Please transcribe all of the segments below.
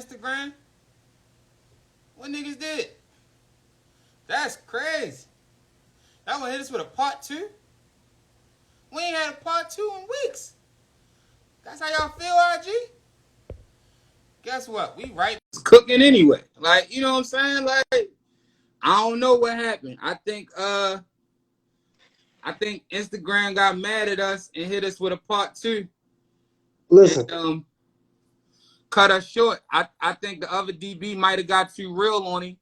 Instagram? What niggas did? That's crazy. That one hit us with a part two? We ain't had a part two in weeks. That's how y'all feel, RG? Guess what? We right cooking anyway. Like, you know what I'm saying? Like, I don't know what happened. I think Instagram got mad at us and hit us with a part two. Listen. And cut us short. I think the other DB might have got too real on him.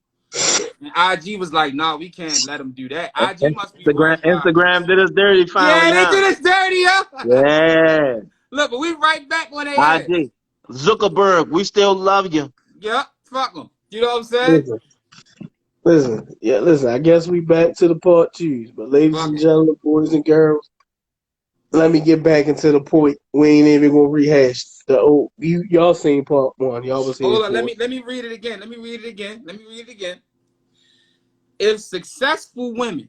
And IG was like, "No, we can't let him do that." IG must be Instagram, right by. Instagram did us dirty finally, Yeah, they huh? did us dirty, huh? Yeah. Look, but we right back when they ass. IG. Zuckerberg, we still love you. Yep, fuck them. You know what I'm saying? Listen. I guess we back to the part twos. But ladies and gentlemen, boys and girls, let me get back into the point. We ain't even gonna rehash the old. Y'all seen part one. Y'all was here. Hold on, let me read it again. Let me read it again. If successful women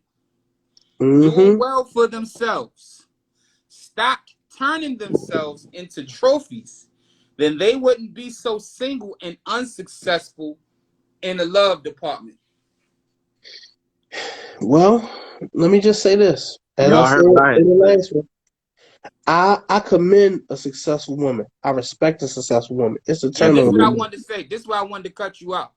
doing well for themselves stopped turning themselves into trophies, then they wouldn't be so single and unsuccessful in the love department. Well, let me just say this. As I said in the last one, I commend a successful woman. I respect a successful woman. It's a turn on. This is what I wanted to say. This is why I wanted to cut you out.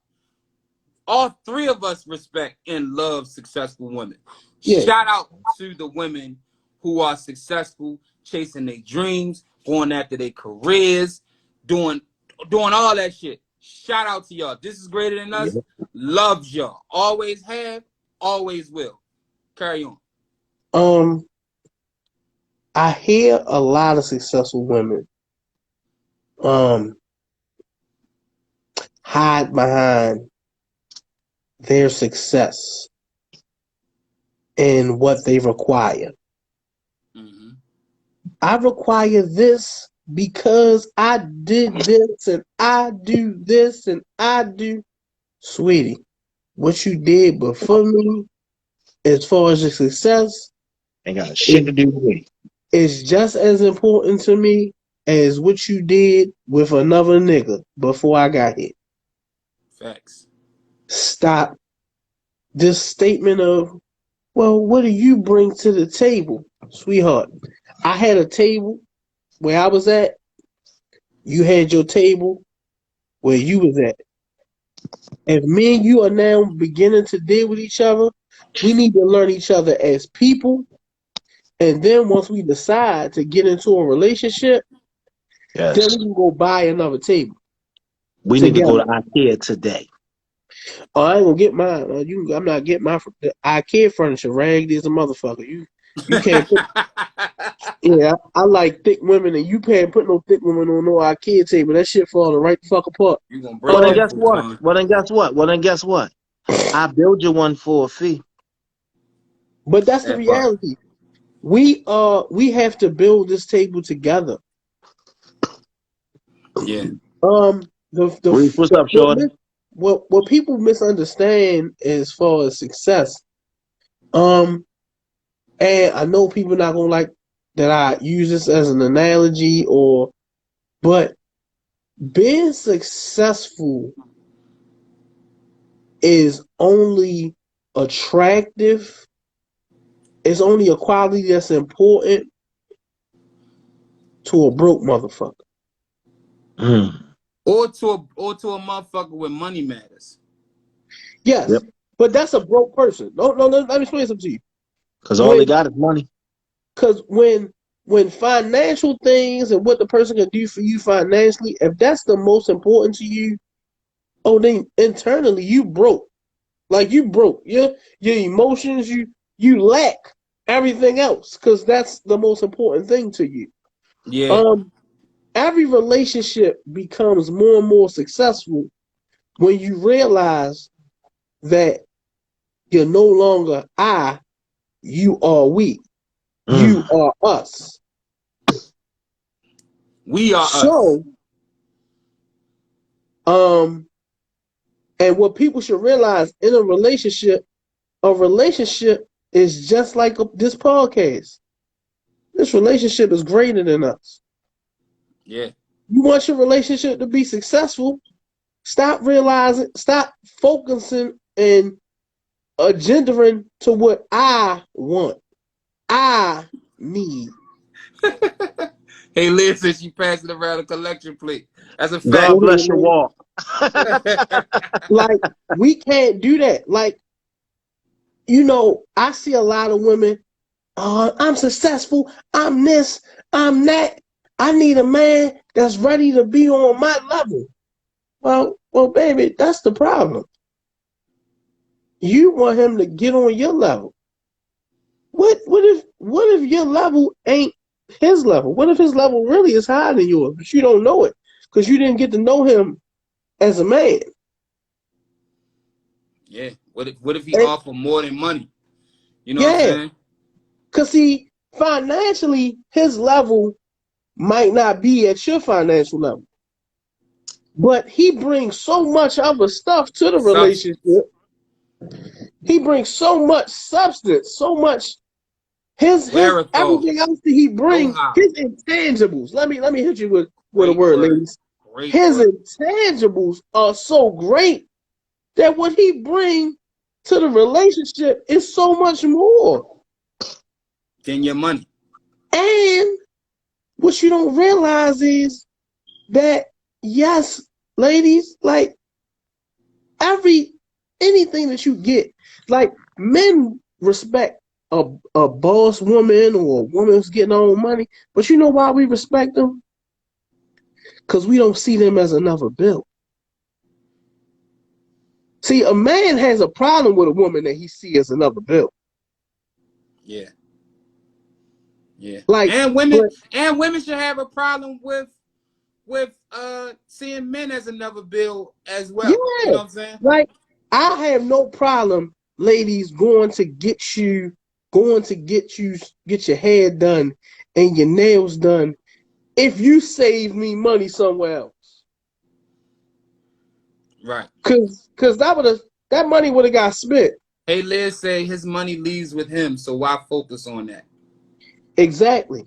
All three of us respect and love successful women. Yeah. Shout out to the women who are successful, chasing their dreams, going after their careers, doing all that shit. Shout out to y'all. This is greater than us. Yeah. Loves y'all. Always have, always will. Carry on. I hear a lot of successful women hide behind their success and what they require. Mm-hmm. I require this because I did this and I do this and I do. Sweetie, what you did before me, as far as your success, ain't got shit to do with me. It's just as important to me as what you did with another nigga before I got here. Facts. Stop this statement of, well, what do you bring to the table? Sweetheart, I had a table where I was at. You had your table where you was at. If me and you are now beginning to deal with each other, we need to learn each other as people. And then once we decide to get into a relationship, then we can go buy another table. We need to go to IKEA today. Oh, I ain't gonna get mine. I'm not getting my IKEA furniture. Raggedy as a motherfucker. You can't put. Yeah, I like thick women, and you can't put no thick women on no IKEA table. That shit falling right the fuck apart. You gonna break Well, then guess what? Well, then guess what? I build you one for a fee. But that's the reality. We have to build this table together. Yeah. What's up, Shorty? What people misunderstand as far as success. And I know people not gonna like that I use this as an analogy, but being successful is only attractive. It's only a quality that's important to a broke motherfucker. Or to a motherfucker with money matters. Yes, but that's a broke person. No, let me explain something to you. Because all they got is money. Because when financial things and what the person can do for you financially, if that's the most important to you, then internally you broke. Like you broke. Your emotions, you lack everything else because that's the most important thing to you. Yeah. Every relationship becomes more and more successful when you realize that you're no longer I, you are we. You are us. We are us. And what people should realize in a relationship is just like this podcast. This relationship is greater than us. Yeah. You want your relationship to be successful, Stop realizing, stop focusing and agendering to what I want, I need. Hey, Liz says she passing around a collection plate. That's a fact. God bless your walk. Like, we can't do that. Like, you know, I see a lot of women, I'm successful, I'm this, I'm that. I need a man that's ready to be on my level. Well, baby, that's the problem. You want him to get on your level. What if your level ain't his level? What if his level really is higher than yours, but you don't know it because you didn't get to know him as a man? Yeah. What if he And, offer more than money? You know what I'm yeah, saying? because see, financially, his level might not be at your financial level, but he brings so much other stuff to the Substance. relationship. He brings so much substance, so much his Wherewithal. everything else that he brings, Know-how. his intangibles. Let me hit you with a Great word, word. ladies. Great His word. intangibles are so great that what he brings to the relationship is so much more. Then your money. And what you don't realize is that, yes, ladies, like anything that you get, like, men respect a boss woman or a woman who's getting her own money, but you know why we respect them? Because we don't see them as another bill. See, a man has a problem with a woman that he sees as another bill. Yeah. Yeah. Like, And but women should have a problem with seeing men as another bill as well. You yeah, know what I'm saying? like, I have no problem, ladies, get your hair done and your nails done if you save me money somewhere else. Right. Cause that money would have got spent. Hey, Liz say his money leaves with him, so why focus on that? Exactly.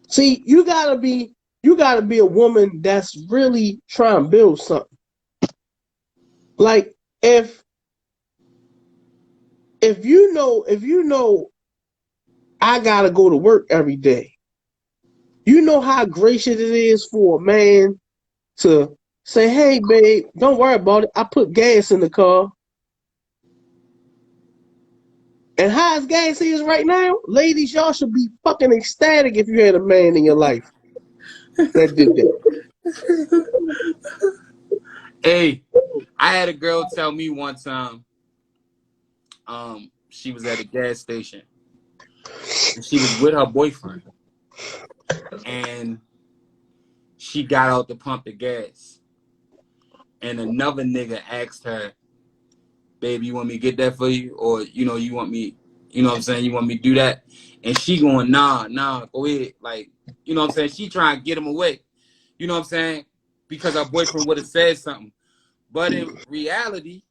See, you gotta be a woman that's really trying to build something. Like, if you know I gotta go to work every day, you know how gracious it is for a man to say, "Hey, babe, don't worry about it. I put gas in the car." And how his gas is right now, ladies, y'all should be fucking ecstatic if you had a man in your life that did that. Hey, I had a girl tell me one time, she was at a gas station and she was with her boyfriend, and she got out to pump the gas, and another nigga asked her, "Baby, you want me to get that for you, or you want me, you know what I'm saying, you want me to do that?" And she going, "Nah, go ahead." Like, you know what I'm saying? She trying to get him away. You know what I'm saying? Because her boyfriend would have said something. But in reality,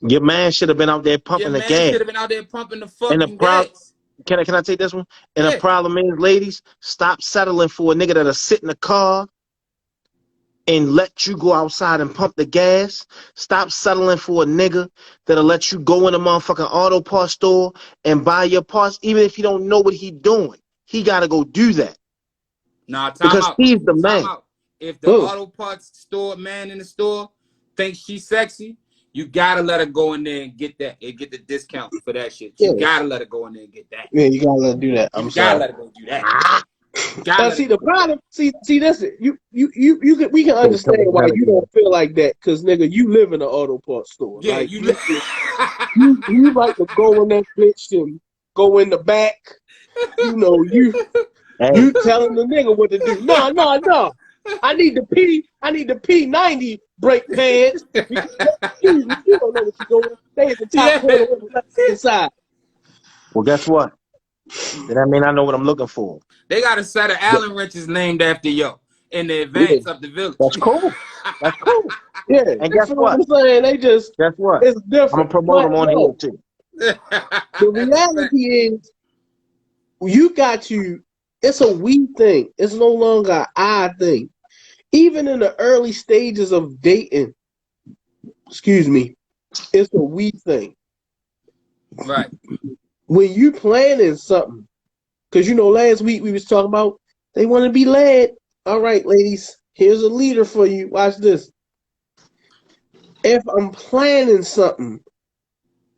Your man should have been out there your pumping the man gas. should have been out there pumping the And the fucking problem, gas. can I take this one? And the Yeah. problem is, ladies, stop settling for a nigga that'll sit in the car and let you go outside and pump the gas. Stop settling for a nigga that'll let you go in a motherfucking auto parts store and buy your parts, even if you don't know what he doing. He gotta go do that Nah, time because out. he's the Time man. out. If the Oh, auto parts store man in the store thinks she's sexy, you gotta let her go in there and get that and get the discount for that shit. You yeah, gotta let her go in there and get that. yeah, you gotta let her do that. You I'm gotta sorry. let her go do that. You gotta let her See, go the do that. problem, see, that's it. We can understand why you don't feel like that, cause nigga, you live in an auto parts store. Yeah, Like, you. you like to go in that bitch and go in the back. You know, Hey, you telling the nigga what to do. No, no, no. I need the P90 brake pads because you don't know what you're doing. They at the top Yeah. corner on the left hand side. well, guess what? Then I mean I know what I'm looking for. They got a set of Allen wrenches named after yo in the Yeah, advance of the village. That's cool. That's cool. yeah. And You guess feel what what? I'm saying? They just, Guess what? it's I'm gonna different. promote But him on here no, too. the That's a fact. reality is it's a we thing. It's no longer an I thing. even in the early stages of dating, excuse me, it's a we thing. Right. When you planning something, because last week we was talking about they want to be led. All right, ladies, here's a leader for you. Watch this. If I'm planning something,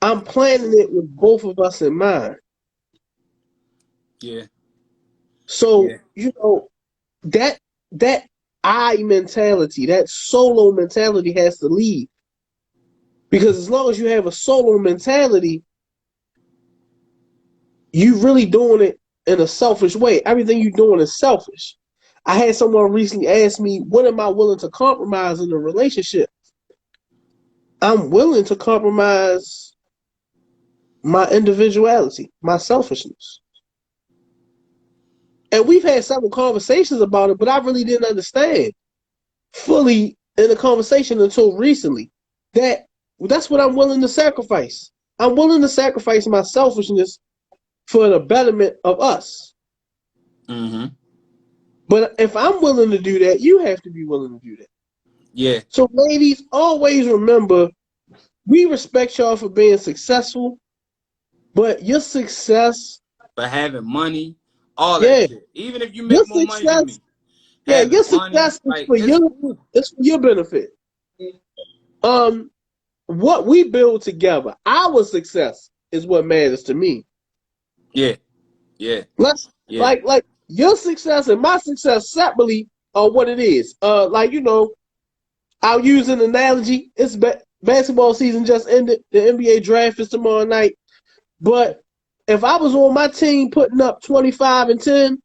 I'm planning it with both of us in mind. Yeah. So, Yeah. that I mentality, that solo mentality has to leave. Because as long as you have a solo mentality, you really doing it in a selfish way. Everything you're doing is selfish. I had someone recently ask me, what am I willing to compromise in a relationship? I'm willing to compromise my individuality, my selfishness. And we've had several conversations about it, but I really didn't understand fully in the conversation until recently that's what I'm willing to sacrifice. I'm willing to sacrifice my selfishness for the betterment of us. Mm-hmm. But if I'm willing to do that, you have to be willing to do that. Yeah. So, ladies, always remember, we respect y'all for being successful, but your success, But having money, all that yeah, shit. Even if you your make more money than success, me, yeah, having your money, success is like for it's your, cool. it's for your benefit. What we build together, our success is what matters to me. Yeah. Yeah. Let's Yeah. like your success and my success separately are what it is. I'll use an analogy. It's basketball season just ended. The NBA draft is tomorrow night. But if I was on my team putting up 25 and 10,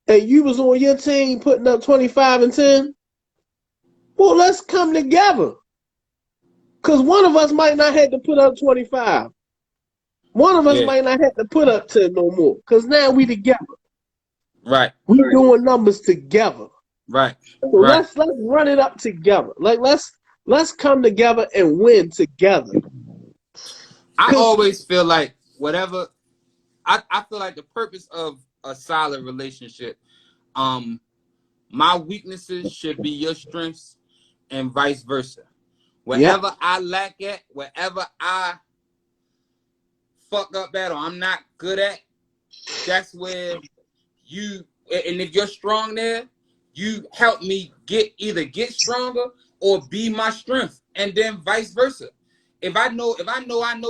and you was on your team putting up 25 and 10, well, let's come together. Because one of us might not have to put up 25. One of us Yeah. might not have to put up 10 no more. Because now we together. Right. We doing numbers together. Right. So Right. let's run it up together. Like let's come together and win together. I Cause always feel like whatever I feel like the purpose of a solid relationship, my weaknesses should be your strengths and vice versa. yep, Wherever I lack at, wherever I fuck up at or I'm not good at, that's where you, and if you're strong there, you help me either get stronger or be my strength, and then vice versa. If I know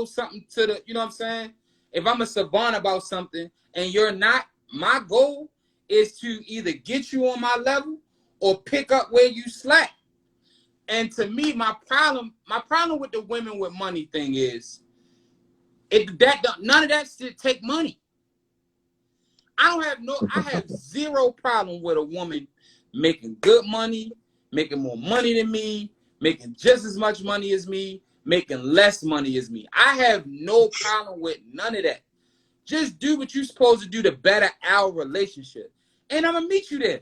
something to the, you know what I'm saying? If I'm a savant about something and you're not, my goal is to either get you on my level or pick up where you slack. And to me, my problem with the women with money thing is none of that shit take money. I have zero problem with a woman making good money, making more money than me, making just as much money as me, making less money as me. I have no problem with none of that. Just do what you're supposed to do to better our relationship. And I'm going to meet you there.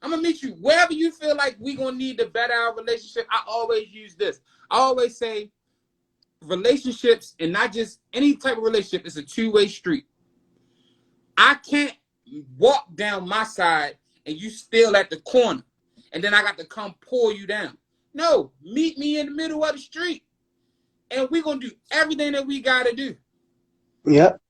I'm going to meet you wherever you feel like we're going to need to better our relationship. I always use this. I always say relationships, and not just any type of relationship, it's a two-way street. I can't walk down my side and you still at the corner, and then I got to come pull you down. No, meet me in the middle of the street, and we're going to do everything that we got to do. yep.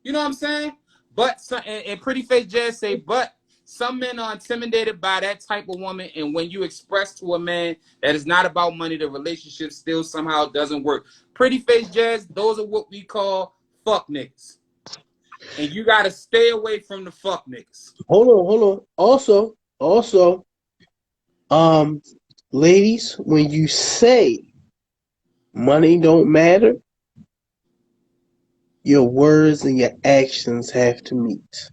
You know what I'm saying? But and Pretty Face Jazz say, but some men are intimidated by that type of woman, and when you express to a man that it's not about money, the relationship still somehow doesn't work. Pretty Face Jazz, those are what we call fuck niggas. And you got to stay away from the fuck niggas. Hold on. Also, ladies, when you say money don't matter, your words and your actions have to meet.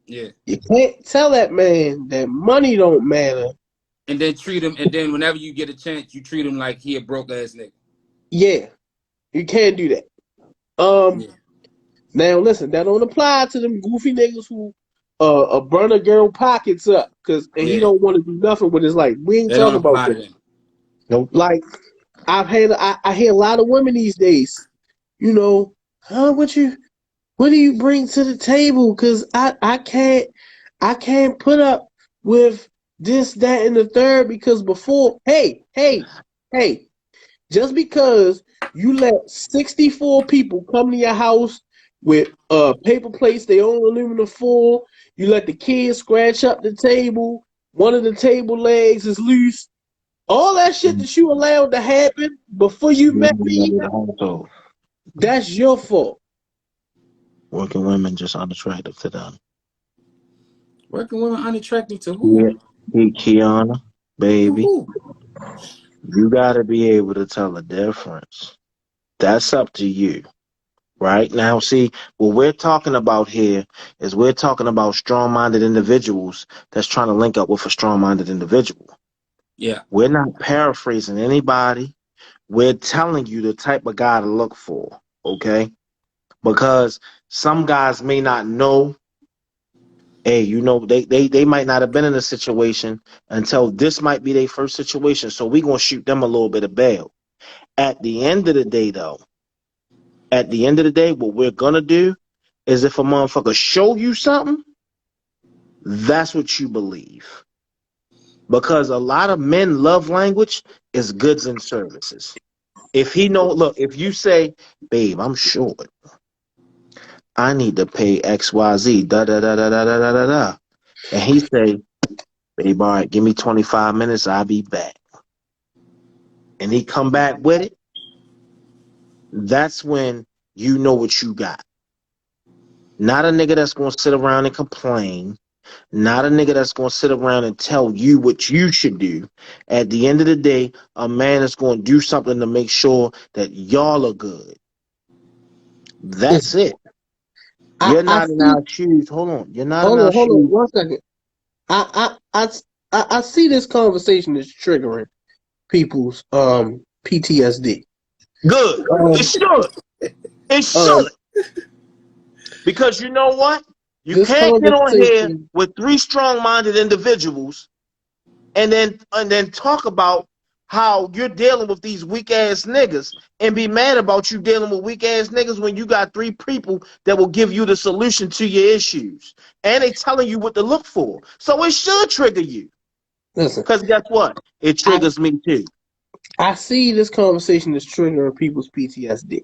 Yeah. You can't tell that man that money don't matter. And then treat him, and then whenever you get a chance, you treat him like he a broke ass nigga. Yeah, you can't do that. Yeah. Now listen, that don't apply to them goofy niggas who burn a girl pockets up and he Yeah. don't want to do nothing with his life. We ain't They don't talking about apply to that. them. No, like I hear a lot of women these days. What do you bring to the table? Cause I can't. I can't put up with this, that, and the third because before, hey, just because you let 64 people come to your house with paper plates, they own aluminum foil, you let the kids scratch up the table, one of the table legs is loose, all that shit that you allowed to happen before you met me, that's your fault. Working women just unattractive to them. Working women unattractive to who? Yeah. Hey, Kiana, To baby, who? you gotta be able to tell the difference. That's up to you. Right now, see, what we're talking about here is we're talking about strong-minded individuals that's trying to link up with a strong-minded individual. Yeah. We're not paraphrasing anybody. We're telling you the type of guy to look for, okay? Because some guys may not know, hey, you know, they might not have been in a situation until this might be their first situation. So we're going to shoot them a little bit of bail. At the end of the day, though, what we're going to do is if a motherfucker show you something, that's what you believe. Because a lot of men love language is goods and services. If he know, look, if you say, babe, I'm short. I need to pay XYZ, da da da da da da da da da. And he say, babe, all right, give me 25 minutes, I'll be back. And he come back with it, that's when you know what you got. Not a nigga that's gonna sit around and complain. Not a nigga that's gonna sit around and tell you what you should do. At the end of the day, a man is gonna do something to make sure that y'all are good. That's Listen, it. I, You're I not in see. our shoes. Hold on. You're not in our Hold on, shoes. 1 second. I see this conversation is triggering people's PTSD. Good. It Um, should. It um, should. Because you know what? You this can't get on here conversation. with three strong-minded individuals and then talk about how you're dealing with these weak ass niggas and be mad about you dealing with weak ass niggas when you got three people that will give you the solution to your issues. And they telling you what to look for. So it should trigger you. Listen, Because guess what? It I triggers me too. I see this conversation is triggering people's PTSD.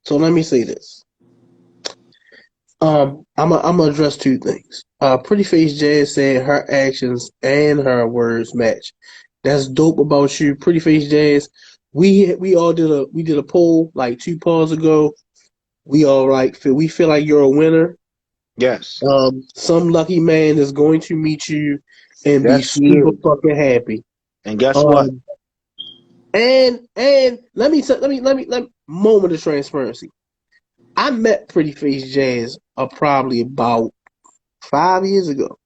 So let me say this. I'm gonna address two things. Pretty Face Jazz said her actions and her words match. That's dope about you, Pretty Face Jazz. We all did a poll like 2 polls ago. We all we feel like you're a winner. Yes. Some lucky man is going to meet you and be Yes, he super is. fucking happy. And guess what? Um, and let me moment of transparency. I met Pretty Face Jazz probably about 5 years ago.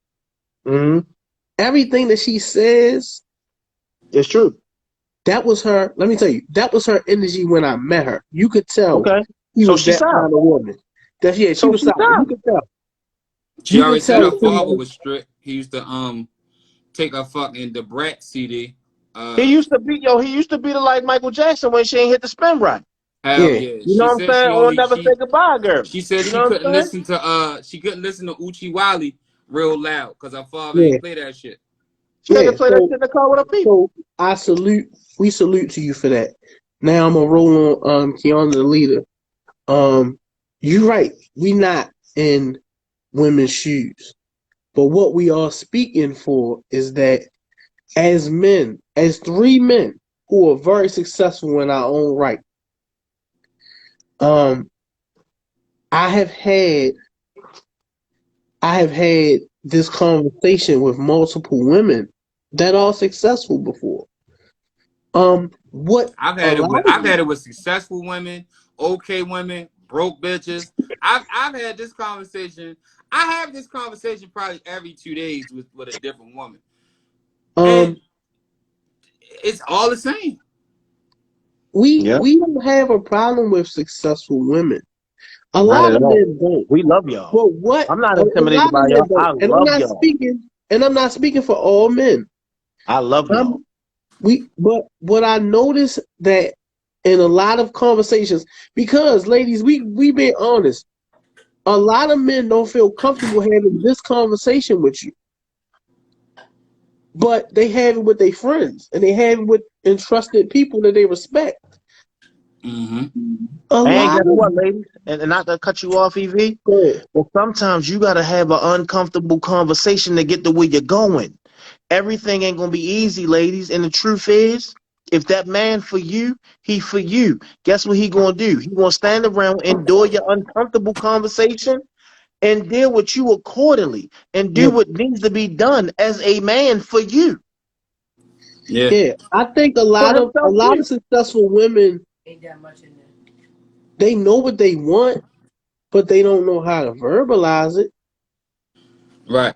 Mm-hmm. Everything that she says, It's true. that was her. Let me tell you, that was her energy when I met her. You could tell Okay. she So was she's that kind solid. of woman. That yeah, she So was she's solid. You solid. could tell. She You could already said tell. her father was strict. He used to take a fucking the Brat CD. He used to be the like Michael Jackson when she ain't hit the spin right. Hell Yeah, yeah. You know She what I'm said saying? Or never say goodbye, girl. she said You she know what couldn't I'm saying? listen to Uchi Wally real loud because her father yeah, ain't play that shit. She had to yeah. play that shit in the car with her people. So I salute. We salute to you for that. Now I'm gonna roll on Keanu the leader. You're right. We not in women's shoes. But what we are speaking for is that as men, as three men who are very successful in our own right, um, I have had I have had this conversation with multiple women that are successful before. What allows I've had it with successful women, okay women, broke bitches. I've had this conversation. I have this conversation probably every 2 days with a different woman. And um it's all the same. we Yeah, we don't have a problem with successful women. A not lot at of all. men don't. We love y'all. But what I'm not a intimidated lot of by men y'all. don't. I love y'all. And I'm not speaking for all men. I love y'all. But what I noticed that in a lot of conversations, because ladies, we being honest, a lot of men don't feel comfortable having this conversation with you, but they have it with their friends and they have it with entrusted people that they respect. Mm-hmm. A And lot guess what, of ladies? And not to cut you off, EV, good. but sometimes you got to have an uncomfortable conversation to get to where you're going. Everything ain't going to be easy, ladies. And the truth is, if that man for you, he for you. Guess what he going to do? He going to stand around, endure your uncomfortable conversation, and deal with you accordingly and do Yeah, what needs to be done as a man for you. Yeah. yeah. I think a For lot of himself too. successful women, they know what they want, but they don't know how to verbalize it. Right.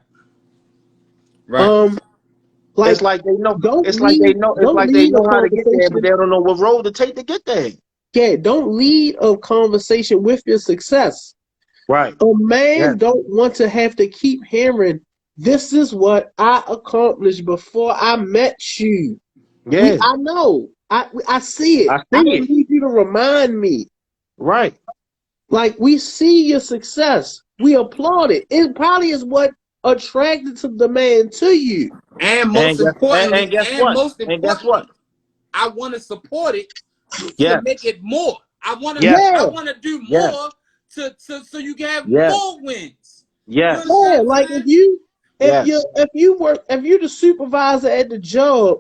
Right. Um, It's like like they know. don't It's like they lead know. It's don't like they lead a know how to get there, but conversation. they don't know what road to take to get there. Yeah, don't lead a conversation with your success. Right. A Yes. man don't want to have to keep hearing, this is what I accomplished before I met you. Yeah. I know. I see it. I I see don't it. need you to remind me. Right. Like, we see your success. We applaud it. It probably is what attracted to the man to you. And And most guess importantly, and guess what? And guess what? I want to support it to Yes. make it more. Yes. I Yeah, want to do Yes. more to so you can have Yes. more wins. You Yes. yeah. understand what Like, I'm saying? Yes. if you the supervisor at the job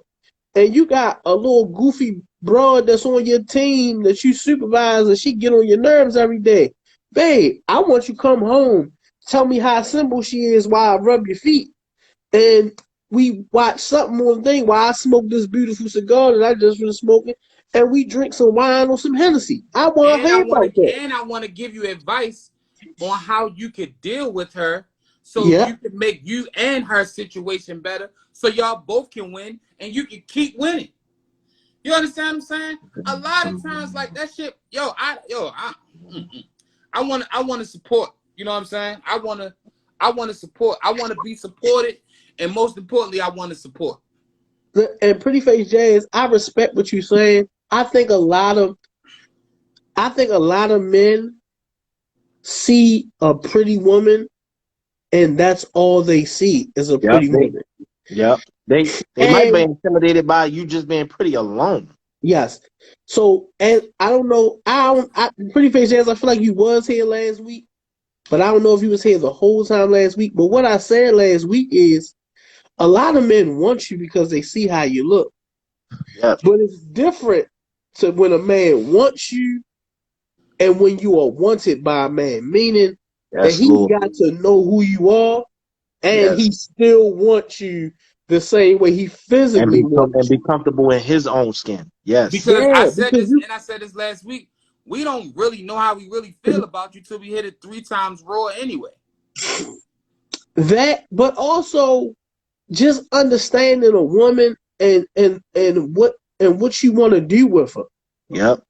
and you got a little goofy broad that's on your team that you supervise and she get on your nerves every day, babe, I want you to come home, tell me how simple she is while I rub your feet, and we watch something on the thing while I smoke this beautiful cigar that I just finished smoking, and we drink some wine or some Hennessy. I want to And hear about that. I want to give you advice on how you could deal with her so Yeah, you can make you and her situation better so y'all both can win and you can keep winning. You understand what I'm saying? A lot of times like that shit, I want to support. You know what I'm saying? I want to support. I want to be supported, and most importantly, I want to support. and Pretty Face Jazz, I respect what you're saying. I think a lot of men see a pretty woman and that's all they see is a Yep. pretty woman. Yep. They might be And intimidated by you just being pretty alone. yes. So, and I don't know, Pretty Face Jazz, I feel like you was here last week, but I don't know if you was here the whole time last week. But what I said last week is a lot of men want you because they see how you look. Yep. But it's different to when a man wants you and when you are wanted by a man, meaning that Yes, he Lord. got to know who you are and Yes. he still wants you the same way he physically And wants be you. comfortable in his own skin. Yes. Because Yeah, because you I said this last week. We don't really know how we really feel about you till we hit it 3 times raw anyway. that, but also just understanding a woman and what you want to do with her. Yep.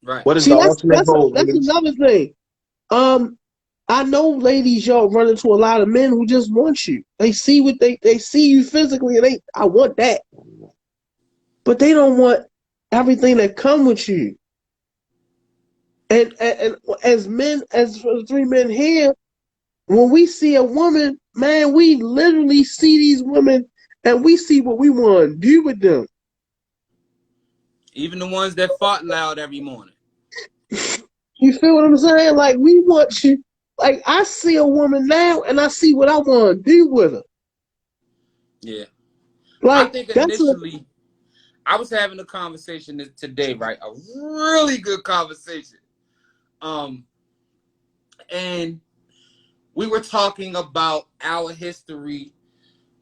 Right. What is See, the ultimate goal, that's ladies? another thing. Um, I know ladies, y'all run into a lot of men who just want you. They see what they see you physically, and I want that, but they don't want everything that come with you. And as men, as for the three men here, when we see a woman, man, we literally see these women and we see what we want to do with them. Even the ones that fought loud every morning. You feel what I'm saying? Like, we want you. Like, I see a woman now and I see what I want to do with her. Yeah. I Like, think that's a initially I was having a conversation today, right? A really good conversation. And we were talking about our history.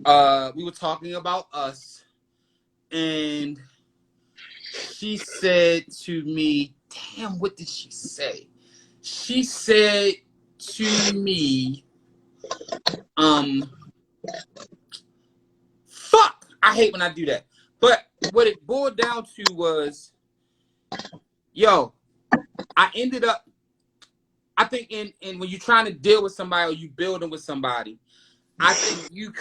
We were talking about us, and she said to me, "Damn, what did she say?" She said to me, "Fuck, I hate when I do that." But what it boiled down to was, yo, I ended up. I think in when you're trying to deal with somebody or you building with somebody, I think you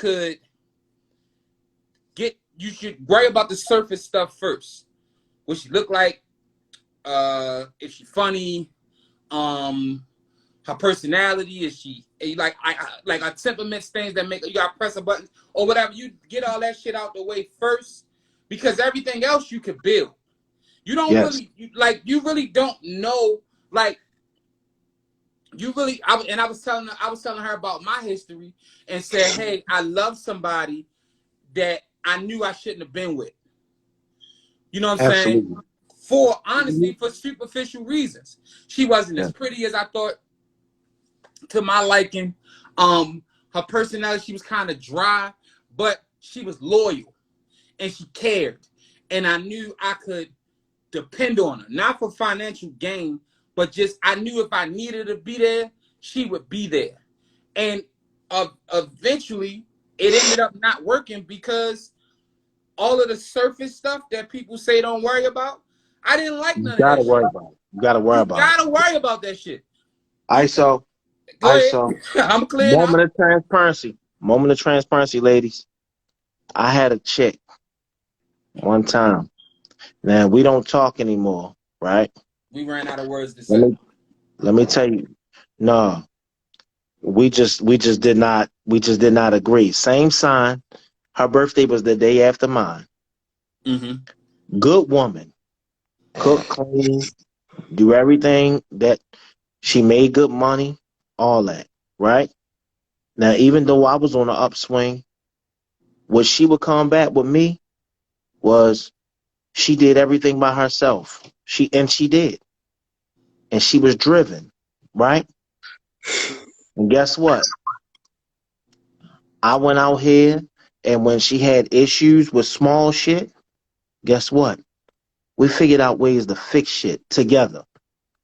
should worry about the surface stuff first. What she look like, if she funny, um, her personality? Is she like like her temperaments, things that make you gotta press a button or whatever? You get all that shit out the way first, because everything else you could build. You don't really you really don't know, like you really. I was telling her about my history and said, hey, I love somebody that I knew I shouldn't have been with. You know what I'm saying? For honestly, for superficial reasons. She wasn't as pretty as I thought, to my liking. Her personality, she was kind of dry, but she was loyal and she cared. And I knew I could depend on her, not for financial gain, but just I knew if I needed to be there, she would be there. And eventually, it ended up not working because all of the surface stuff that people say don't worry about, I didn't like none of that shit. You gotta worry about it. You gotta worry about that shit. ISO. Go ahead. I'm clear now. Moment of transparency, ladies. I had a chick one time. Now we don't talk anymore, right? We ran out of words to say. Let me tell you. No. We just did not agree. Same sign. Her birthday was the day after mine. Mm-hmm. Good woman. Cook, clean, do everything that she made, good money, all that, right? Now, even though I was on the upswing, what she would come back with me was she did everything by herself. She did. And she was driven, right? And guess what? I went out here, and when she had issues with small shit, guess what? We figured out ways to fix shit together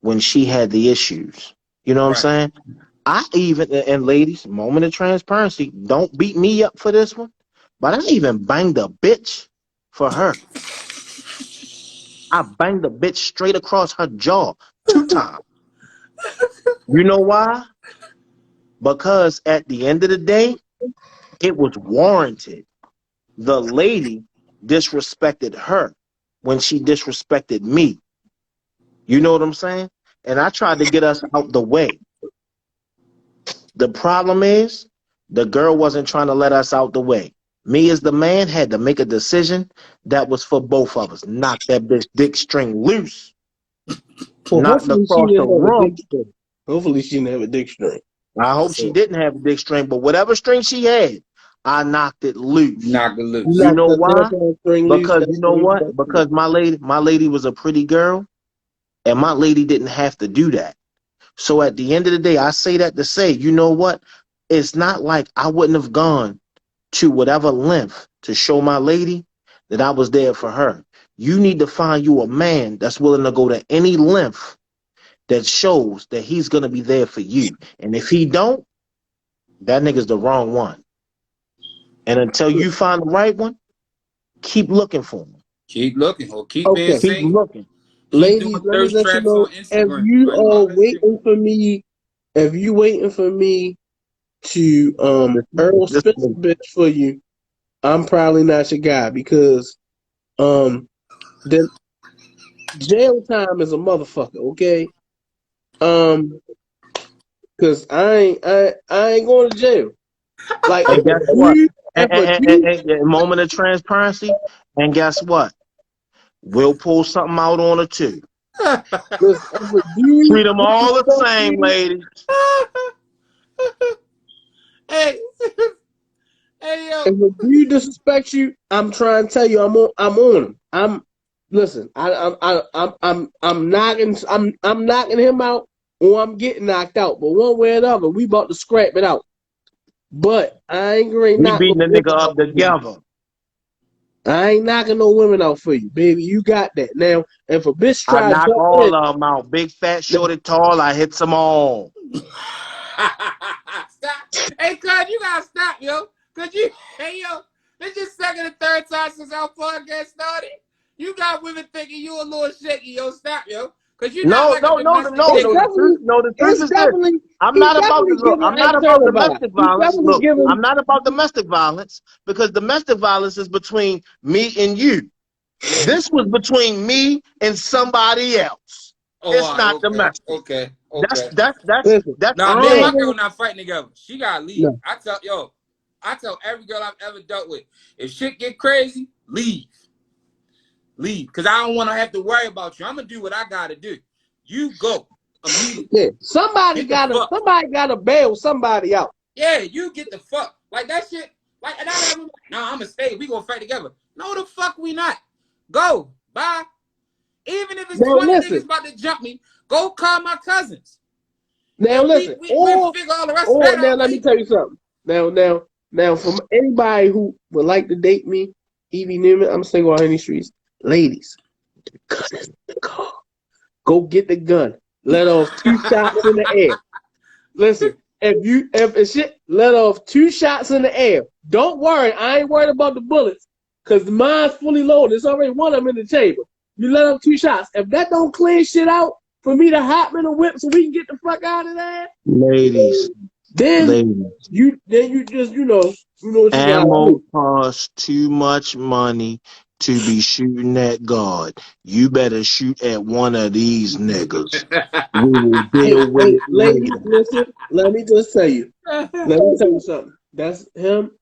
when she had the issues. You know what I'm saying? And ladies, moment of transparency, don't beat me up for this one, but I even banged a bitch for her. I banged the bitch straight across her jaw 2 times. You know why? Because at the end of the day, it was warranted. The lady disrespected her when she disrespected me. You know what I'm saying? And I tried to get us out the way. The problem is, the girl wasn't trying to let us out the way. Me as the man had to make a decision that was for both of us. Knock that bitch dick string loose. Well, Knocked across the room. Hopefully she didn't have a dick string. I hope she didn't have a dick string, but whatever string she had, I knocked it loose. Knocked it loose. You know why? Because you know what? Because my lady was a pretty girl, and my lady didn't have to do that. So at the end of the day, I say that to say, you know what? It's not like I wouldn't have gone to whatever length to show my lady that I was there for her. You need to find you a man that's willing to go to any length that shows that he's going to be there for you. And if he don't, that nigga's the wrong one. And until you find the right one, keep looking for him. Keep looking or keep being Keep looking. Ladies, let me let you know, if you are waiting for me, if you waiting for me to Earl Spencer bitch for you, I'm probably not your guy, because the jail time is a motherfucker, okay? Cause I ain't going to jail. Like, and guess what? And moment of transparency, and guess what? We'll pull something out on her too. Treat them all the same, ladies. Hey, hey, yo. If a dude disrespect you, I'm trying to tell you, I'm on him. Listen. I'm knocking him out, or I'm getting knocked out. But one way or the other, we about to scrap it out. But I ain't gonna knock. We beating the nigga up together. I ain't knocking no women out for you, baby. You got that. Now, if a bitch try I knock all of them out. Big, fat, short, tall, I hit them all. Stop. Hey, cuz, you gotta stop, yo. Cause hey, yo, this is second or third time since our podcast started. You got women thinking you a little shaky, yo. Stop, yo. Cause you no. The truth is this. I'm not about domestic violence. Look, I'm not about domestic violence, because domestic violence is between me and you. This was between me and somebody else. Oh, It's all right, not okay, domestic. okay, That's okay. that's that's Listen, that's Now, me and I my ain't girl gonna, not fighting together. She gotta leave. no. I tell every girl I've ever dealt with, if shit get crazy, leave. Leave. Cause I don't want to have to worry about you. I'm gonna do what I gotta do. You go immediately. Yeah, somebody Get the fuck. gotta bail somebody out. Yeah, you get the fuck. Like that shit. Like, and I never, nah, I'm gonna stay. We gonna fight together. No, the fuck we not. Go. Bye. Even if it's Now 20 listen, niggas about to jump me, go call my cousins. now And listen, we'll figure all the rest of or that now out let me later. tell you something. Now, from anybody who would like to date me, Evie Newman, I'm single on any streets. Ladies, gun is in the car. Go get the gun. Let off 2 shots in the air. Listen, if shit, let off 2 shots in the air. Don't worry, I ain't worried about the bullets, cause mine's fully loaded. There's already one of them in the chamber. You let off 2 shots. If that don't clear shit out for me to hop in a whip so we can get the fuck out of there, ladies. then you just what you gotta Ammo do. costs too much money to be shooting at God. You better shoot at one of these niggas. We will Hey, deal with hey, it ladies, later. listen. Let me just tell you. Let me tell you something. That's him.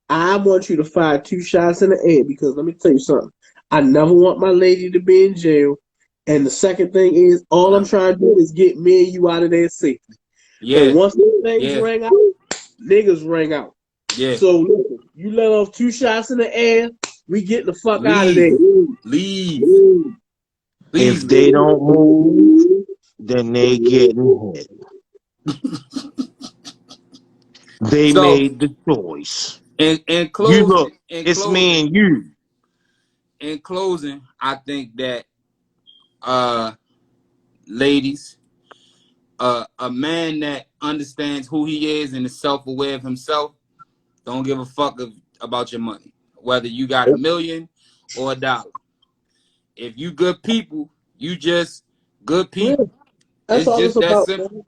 I want you to fire 2 shots in the air because let me tell you something. I never want my lady to be in jail. And the second thing is, all I'm trying to do is get me and you out of there safely. And Yeah, once the things yeah, ring out, niggas ring out. yeah. So listen, you let off 2 shots in the air, we get the fuck out of Leave. there. Leave. If Please they leave. don't move, then they getting hit. They So made the choice. in You look, closing, in it's me closing, and you. in closing, I think that ladies, a man that understands who he is and is self-aware of himself, don't give a fuck about your money. Whether you got $1 million or $1. If you good people, you just good Yeah, people. that's It's all it's just that about, simple. man.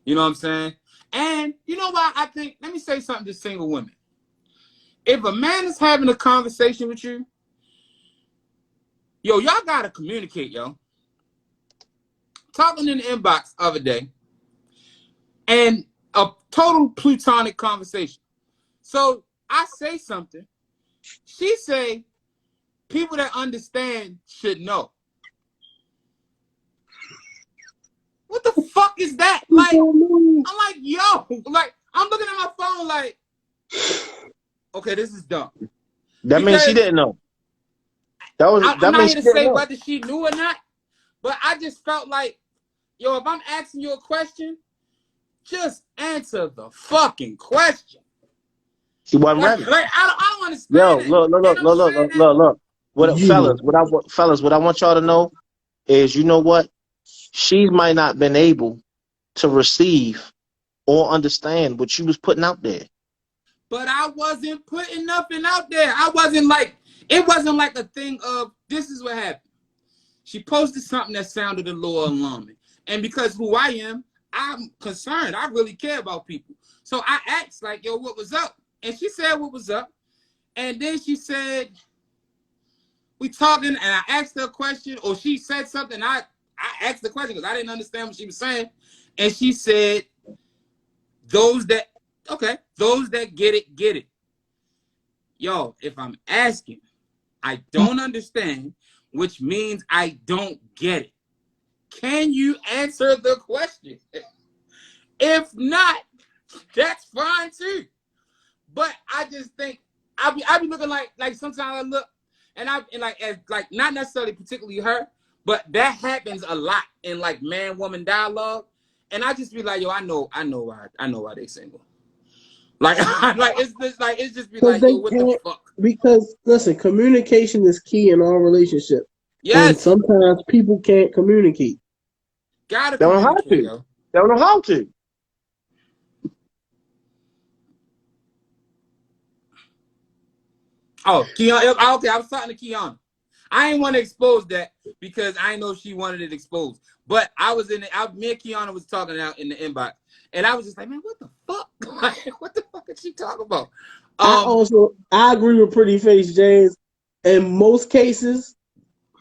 You know what I'm saying? And you know why I think, let me say something to single women. If a man is having a conversation with you, yo, y'all gotta communicate, yo. Talking in the inbox the other day, and a total plutonic conversation. So I say something. She say, people that understand should know. What the fuck is that? Like, I'm like, yo, like, I'm looking at my phone like, okay, this is dumb. That means she Because didn't know. I'm That not means here she to didn't say know. whether she knew or not, but I just felt like, yo, if I'm asking you a question, just answer the fucking question. She wasn't Like, ready. I don't Yo, understand it. look, look, And look, I'm look, look, saying look, that, look, look. What, You fellas, what I want y'all to know is, you know what? She might not been able to receive or understand what you was putting out there. but I wasn't putting nothing out there. I wasn't like, it wasn't like a thing of, this is what happened. She posted something that sounded a little alarming. And because who I am, I'm concerned. I really care about people. So I asked, like, yo, what was up? And she said what was up. And then she said, we talking, and I asked her a question, or she said something. I asked the question because I didn't understand what she was saying. And she said, those that get it, get it. Yo, if I'm asking, I don't understand, which means I don't get it. Can you answer the question? If not, that's fine too. But I just think I be looking like sometimes I look and like as like not necessarily particularly her, but that happens a lot in like man woman dialogue, and I just be like, yo, I know why they single. Like it's just be because like, they yo, what the can't. fuck? Because listen, communication is key in all relationships, and Yes, sometimes people can't communicate. gotta They don't know how communicate, to. yo. They don't know how to. Oh, Keon, okay, I was talking to Keon. I ain't want to expose that because I know she wanted it exposed. But I was me and Kiana was talking out in the inbox, and I was just like, man, what the fuck? Like, what the fuck is she talking about? Um, I agree with Pretty Face James. In most cases,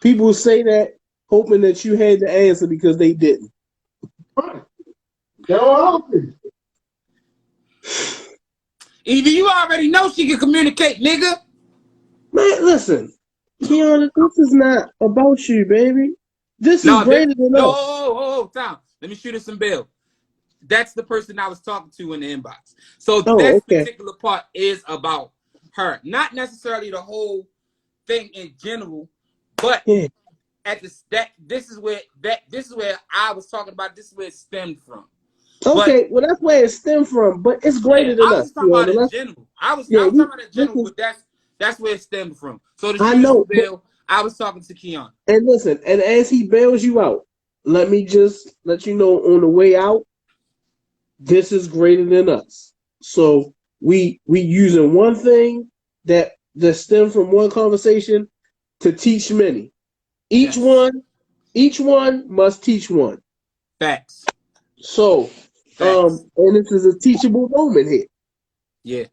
people say that hoping that you had the answer because they didn't. They're all open. Evie, you already know she can communicate, nigga. Man, listen, Kiana, this is not about you, baby. This is greater than us. Tom. Let me shoot her some bail. That's the person I was talking to in the inbox. So Oh, this okay. particular part is about her, not necessarily the whole thing in general, but at this is where I was talking about. This is where it stemmed from. Okay, well that's where it stemmed from, but it's greater than us. I was talking about in general. I was talking about in general, but that's where it stemmed from. So to shoot some bail, I was talking to Keon. And listen, and as he bails you out, let me just let you know on the way out, this is greater than us. So we using one thing that stems from one conversation to teach many. Each one must teach one. Facts. So and this is a teachable moment here. Yeah.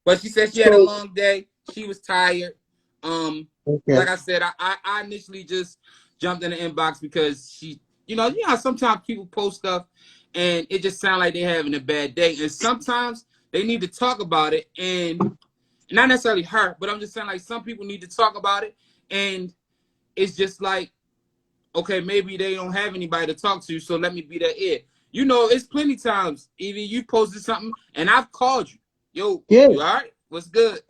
But she said she had a long day. She was tired. Like I said, I initially just jumped in the inbox because she, you know how sometimes people post stuff and it just sounds like they're having a bad day. And sometimes they need to talk about it, and not necessarily her, but I'm just saying like some people need to talk about it, and it's just like, okay, maybe they don't have anybody to talk to, so let me be their ear. You know, it's plenty times, Evie, you posted something and I've called you. Yo, you all right? What's good?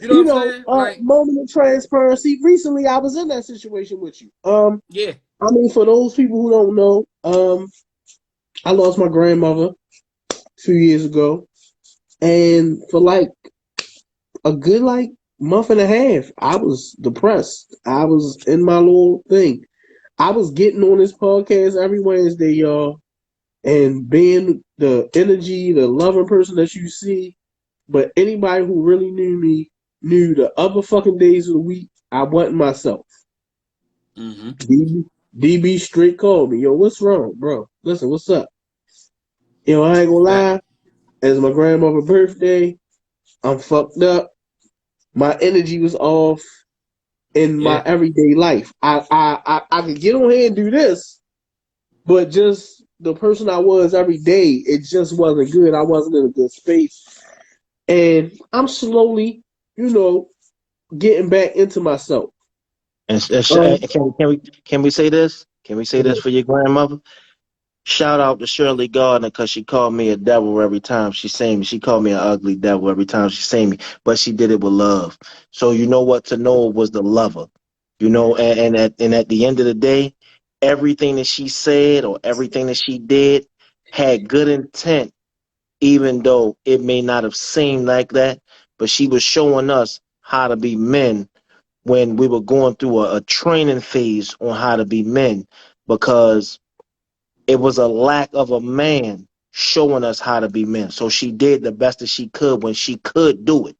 You know what I'm saying? Like, moment of transparency. Recently, I was in that situation with you. Yeah. I mean, for those people who don't know, I lost my grandmother 2 years ago, and for like a good month and a half, I was depressed. I was in my little thing. I was getting on this podcast every Wednesday, y'all, and being the energy, the loving person that you see. But anybody who really knew me knew the other fucking days of the week, I wasn't myself. DB straight called me. Yo, what's wrong, bro? Listen, what's up? Yo, I ain't gonna lie. It's my grandmother's birthday. I'm fucked up. My energy was off in my everyday life. I could get on here and do this, but just the person I was every day, it just wasn't good. I wasn't in a good space. And I'm slowly, getting back into myself. And can we say this? Can we say this for your grandmother? Shout out to Shirley Gardner because she called me a devil every time she sang me. She called me an ugly devil every time she sang me, but she did it with love. So you know what to know was the lover. And at the end of the day, everything that she said or everything that she did had good intent, even though it may not have seemed like that. But she was showing us how to be men when we were going through a training phase on how to be men, because it was a lack of a man showing us how to be men. So she did the best that she could when she could do it.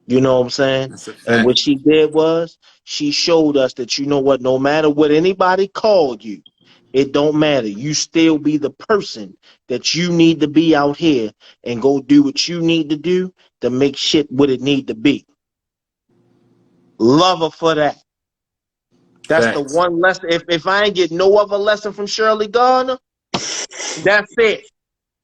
You know what I'm saying? That's a fact. And what she did was she showed us that, you know what, no matter what anybody called you, it don't matter. You still be the person that you need to be out here and go do what you need to do to make shit what it need to be. Love her for that. That's the one lesson. If I ain't get no other lesson from Shirley Gardner, that's it.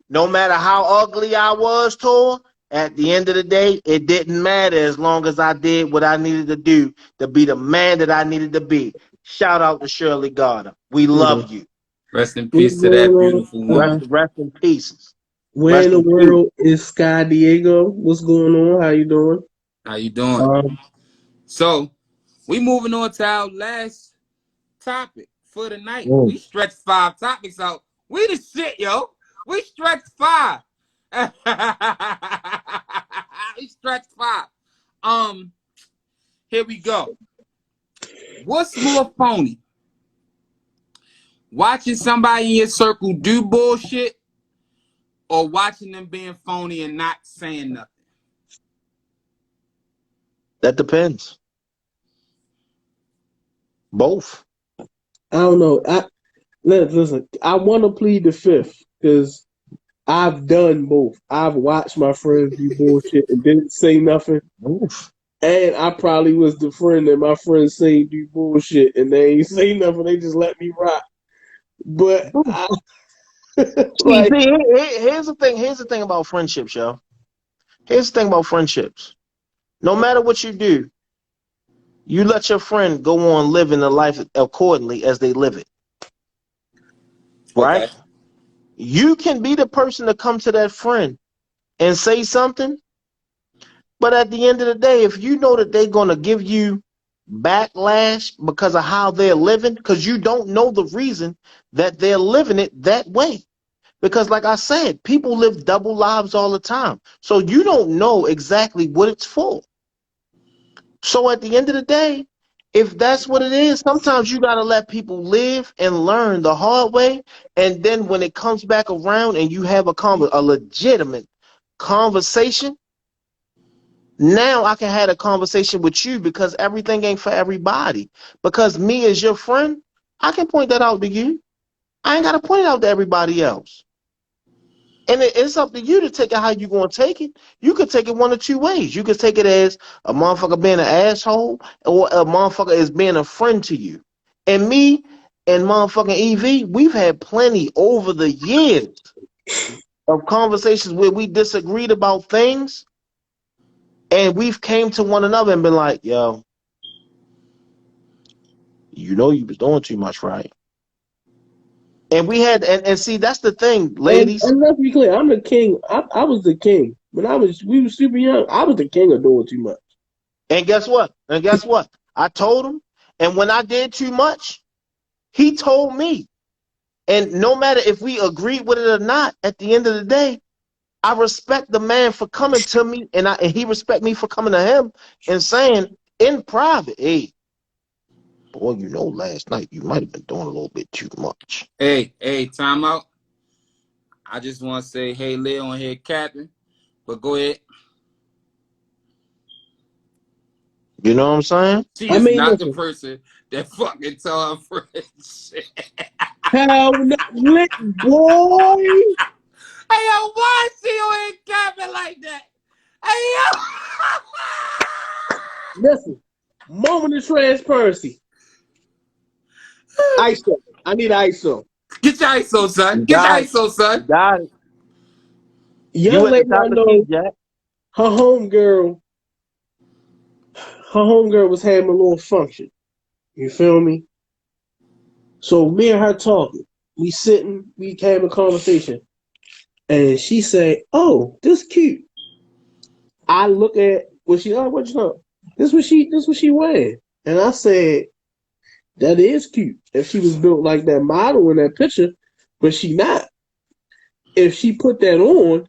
No matter how ugly I was to her, at the end of the day, it didn't matter as long as I did what I needed to do to be the man that I needed to be. Shout out to Shirley Gardner. We love you. Rest in peace to that beautiful woman. Rest in pieces. Where in the world is Sky Diego? What's going on? How you doing? How you doing? So, we moving on to our last topic for the night. We stretched 5 topics out. We the shit, yo. We stretched 5. We stretched 5. Here we go. What's more phony? Watching somebody in your circle do bullshit, or watching them being phony and not saying nothing? That depends. Both. I don't know. Listen. I want to plead the fifth because I've done both. I've watched my friends do bullshit and didn't say nothing. Oof. And I probably was the friend that my friends say do bullshit, and they ain't say nothing. They just let me rock. But I, See, like, here's the thing. Here's the thing about friendships, yo. Here's the thing about friendships. No matter what you do, you let your friend go on living the life accordingly as they live it. Right? Okay. You can be the person to come to that friend and say something, but at the end of the day, if you know that they're going to give you backlash because of how they're living, because you don't know the reason that they're living it that way. Because like I said, people live double lives all the time. So you don't know exactly what it's for. So at the end of the day, if that's what it is, sometimes you got to let people live and learn the hard way. And then when it comes back around and you have a legitimate conversation, now I can have a conversation with you because everything ain't for everybody. Because me as your friend, I can point that out to you. I ain't got to point it out to everybody else. And it's up to you to take it how you going to take it. You could take it one of two ways. You could take it as a motherfucker being an asshole or a motherfucker is being a friend to you. And me and motherfucking EV, we've had plenty over the years of conversations where we disagreed about things and we've came to one another and been like, yo, you know you was doing too much, right? And we had, and see, that's the thing, ladies. and let's be clear, I'm the king. I was the king when we were super young. I was the king of doing too much. And guess what? And guess what? I told him. And when I did too much, he told me. And no matter if we agreed with it or not, at the end of the day, I respect the man for coming to me, and he respect me for coming to him and saying in private, hey, boy, you know, last night you might have been doing a little bit too much. Hey, time out. I just want to say, hey, Lil on here, Captain. But go ahead. You know what I'm saying? She I is mean, not the listen, person that fucking tell her friends shit. hell, lit boy. Hey, yo, why is she on here capping like that? Hey, Listen, moment of transparency. yo. ISO. I need ISO. Get your ISO, son. You Get your got it. ISO, You son. got it. You Young at the lady top I of the key, know, Jack. her homegirl was having a little function. You feel me? So me and her talking. We sitting, we having a conversation. And she said, oh, this cute. I look at what she, oh, what you know? This what she wearing. And I said, that is cute. If she was built like that model in that picture, but she not. If she put that on,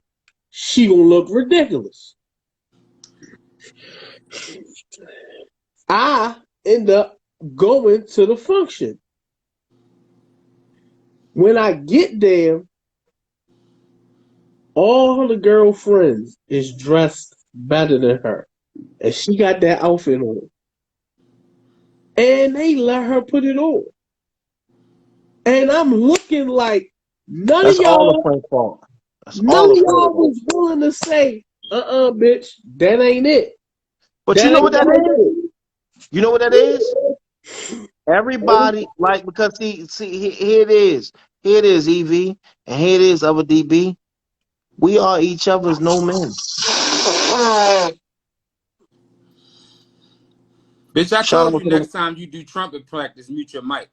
she gonna look ridiculous. I end up going to the function. When I get there, all the girlfriends is dressed better than her. And she got that outfit on. And they let her put it on. And I'm looking like none of That's all the y'all, friend's fault. That's none all of the friend's y'all fault. was willing to say, bitch, that ain't it. But you That know ain't what that the is? outfit. You know what that is? Everybody, like, because here it is. Here it is, EV, and here it is, other DB. We are each other's no men. Bitch, I Shout told out you to the next time you do trumpet practice, mute your mic.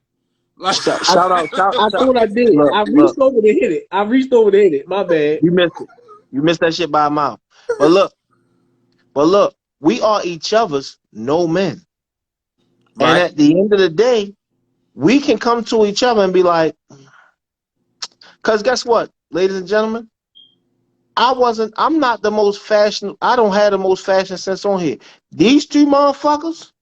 Like, I, shout out, shout, I shout. thought I did. Look, I look, reached over to hit it. My bad. you missed it. You missed that shit by a mile. But look, we are each other's no men. And right? at the end of the day, we can come to each other and be like, because guess what, ladies and gentlemen? I'm not the most fashion. I don't have the most fashion sense on here. These two motherfuckers,